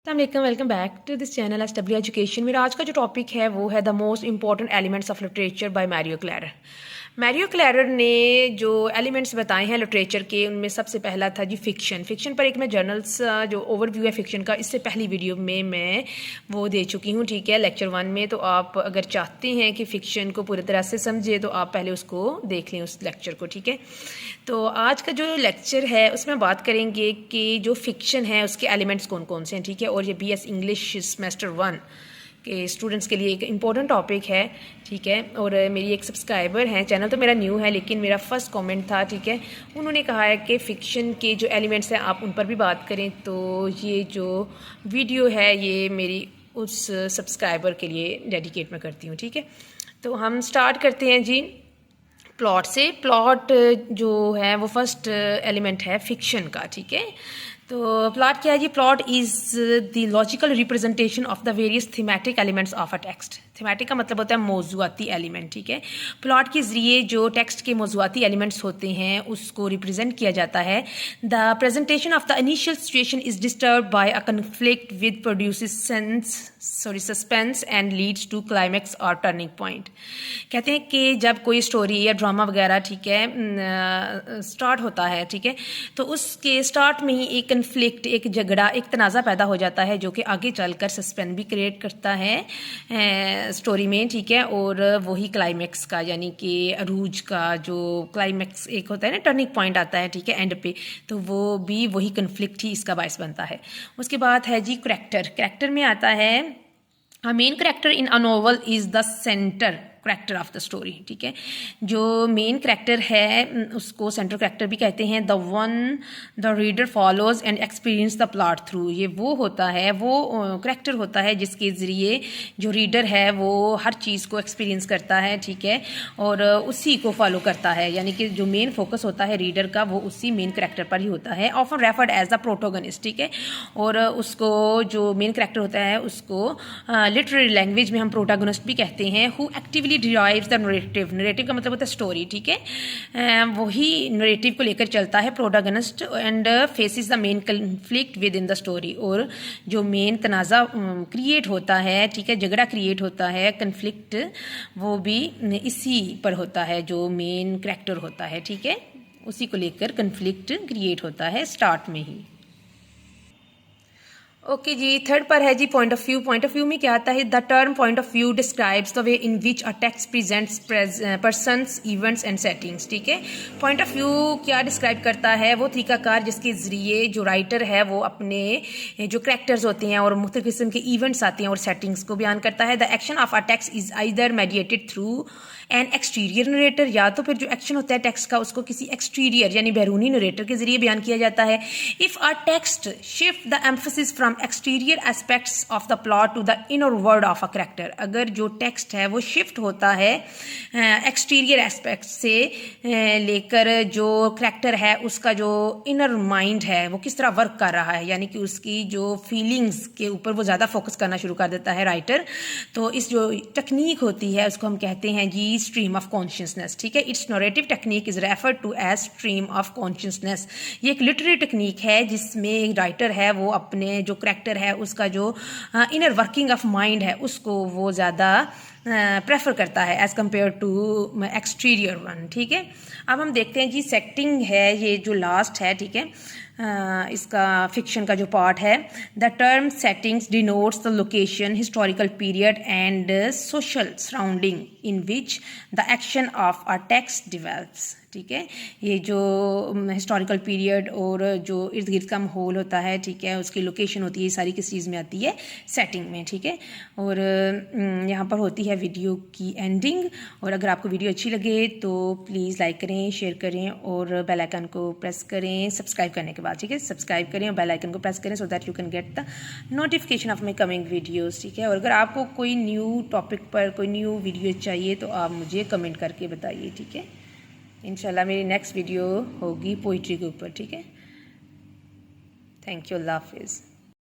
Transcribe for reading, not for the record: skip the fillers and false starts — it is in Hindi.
अस्सलाम welcome back to this channel SW education. मेरा आज का जो टॉपिक है वो है the most important elements of literature by Mario Klarer. Mario Klarer ने जो एलिमेंट्स बताए हैं लिटरेचर के, उनमें सबसे पहला था जी फिक्शन। फिक्शन पर एक मैं जर्नल्स जो ओवरव्यू है फिक्शन का, इससे पहली वीडियो में मैं वो दे चुकी हूँ, ठीक है, लेक्चर 1 में। तो आप अगर चाहते हैं कि फ़िक्शन को पूरी तरह से समझे तो आप पहले उसको देख लें, उस लेक्चर को, ठीक है। तो आज का जो लेक्चर है उसमें बात करेंगे कि जो फिक्शन है उसके एलिमेंट्स कौन कौन से हैं, ठीक है। और ये BS इंग्लिश सेमेस्टर 1 के स्टूडेंट्स के लिए एक इम्पॉर्टेंट टॉपिक है, ठीक है। और मेरी एक सब्सक्राइबर हैं, चैनल तो मेरा न्यू है लेकिन मेरा फर्स्ट कमेंट था, ठीक है। उन्होंने कहा है कि फ़िक्शन के जो एलिमेंट्स हैं आप उन पर भी बात करें। तो ये जो वीडियो है ये मेरी उस सब्सक्राइबर के लिए डेडिकेट मैं करती हूँ, ठीक है। तो हम स्टार्ट करते हैं जी प्लॉट से। प्लॉट जो है वो फर्स्ट एलिमेंट है फिक्शन का, ठीक है। तो प्लॉट क्या है जी? Plot is the logical representation of the various thematic elements of a text. Thematic का मतलब होता है मौजूआती एलिमेंट, ठीक है। प्लॉट के ज़रिए जो टेक्स्ट के मौजूआती एलिमेंट्स होते हैं उसको रिप्रेजेंट किया जाता है। The presentation of the initial situation is disturb by a conflict with produces suspense and leads to climax और टर्निंग पॉइंट। कहते हैं कि जब कोई स्टोरी या ड्रामा वगैरह, ठीक है, स्टार्ट होता है, ठीक है, तो उसके स्टार्ट में ही एक कन्फ्लिक्ट, एक झगड़ा, एक तनाज़ा पैदा हो जाता है जो कि आगे चलकर सस्पेंस भी क्रिएट करता है स्टोरी में, ठीक है। और वही क्लाइमैक्स का, यानी कि अरूज का जो क्लाइमैक्स एक होता है ना, टर्निंग पॉइंट आता है, ठीक है, एंड पे, तो वो भी वही कन्फ्लिक्ट ही इसका बायस बनता है। उसके बाद है जी करैक्टर। करैक्टर में आता है A main character in a novel is the center character of the story, ठीक है। जो मेन करैक्टर है उसको सेंट्रल करैक्टर भी कहते हैं। The one the reader follows and experience the plot through. ये वो होता है, वो करैक्टर होता है जिसके ज़रिए जो रीडर है वो हर चीज़ को एक्सपीरियंस करता है, ठीक है, और उसी को फॉलो करता है। यानी कि जो मेन फोकस होता है रीडर का वो उसी मेन करैक्टर पर ही होता है। Often referred as the protagonist, ठीक है। और उसको जो मेन करैक्टर होता है उसको लिटरेरी लैंग्वेज में हम प्रोटोगनिस्ट भी कहते हैं। Who actively derives the narrative. Narrative का मतलब होता है स्टोरी, ठीक है। वही नरेटिव को लेकर चलता है protagonist and faces the main conflict with in the story. और जो मेन तनाज़ा क्रिएट होता है, ठीक है, झगड़ा क्रिएट होता है, कन्फ्लिक्ट, वो भी इसी पर होता है, जो मेन करैक्टर होता है, ठीक है, उसी को लेकर कन्फ्लिक्ट क्रिएट होता है स्टार्ट में ही। ओके जी, थर्ड पर है जी point of view. Point of view में क्या आता है? The term point of view describes the way in which a text presents persons, events and settings, ठीक है। पॉइंट ऑफ व्यू क्या डिस्क्राइब करता है? वो तरीकाकार जिसके ज़रिए जो राइटर है वो अपने जो करैक्टर्स होते हैं और मुख्तलिफ किस्म के इवेंट्स आते हैं और सेटिंग्स को बयान करता है। The action of a text is either mediated through an exterior narrator, या तो फिर जो एक्शन होता है टेक्स्ट का उसको किसी एक्सटीरियर यानी बैरूनी नरेटर के जरिए बयान किया जाता है। If a text shift the emphasis from exterior aspects of the plot to the inner word of a character. अगर जो टेक्स्ट है वो शिफ्ट होता है एक्सटीरियर एस्पेक्ट से लेकर जो करैक्टर है उसका जो इनर माइंड है वो किस तरह वर्क कर रहा है, यानी कि उसकी जो फीलिंग्स के ऊपर वो ज़्यादा फोकस करना शुरू कर देता है राइटर। तो इस जो टेक्निक होती है उसको हम कहते हैं जी स्ट्रीम ऑफ कॉन्शियसनेस, ठीक है। Its narrative technique is referred to as stream of consciousness. ये एक लिटरेरी टेक्निक है जिसमें राइटर है वो अपने जो करैक्टर है उसका जो इनर वर्किंग ऑफ माइंड है उसको वो ज़्यादा प्रेफर करता है as compare to exterior one, ठीक है। अब हम देखते हैं जी सेटिंग है, ये जो लास्ट है, ठीक है, इसका फिक्शन का जो पार्ट है। The term settings denotes the location, historical period and social surrounding in which the action of a text develops, ठीक है। ये जो हिस्टोरिकल पीरियड और जो इर्द गिर्द का माहौल होता है, ठीक है, उसकी लोकेशन होती है, सारी किस चीज़ में आती है? सेटिंग में, ठीक है। और यहाँ पर होती है वीडियो की एंडिंग। और अगर आपको वीडियो अच्छी लगे तो प्लीज़ लाइक करें, शेयर करें और बेल आइकन को प्रेस करें सब्सक्राइब करने के बाद, ठीक है। सब्सक्राइब करें और बेल आइकन को प्रेस करें so that you can get the notification of my coming videos, ठीक है। और अगर आपको कोई न्यू टॉपिक पर कोई न्यू वीडियो चाहिए तो आप मुझे कमेंट करके बताइए, ठीक है। इंशाल्लाह मेरी नेक्स्ट वीडियो होगी पोइट्री के ऊपर, ठीक है। थैंक यू, अल्लाह हाफिज़।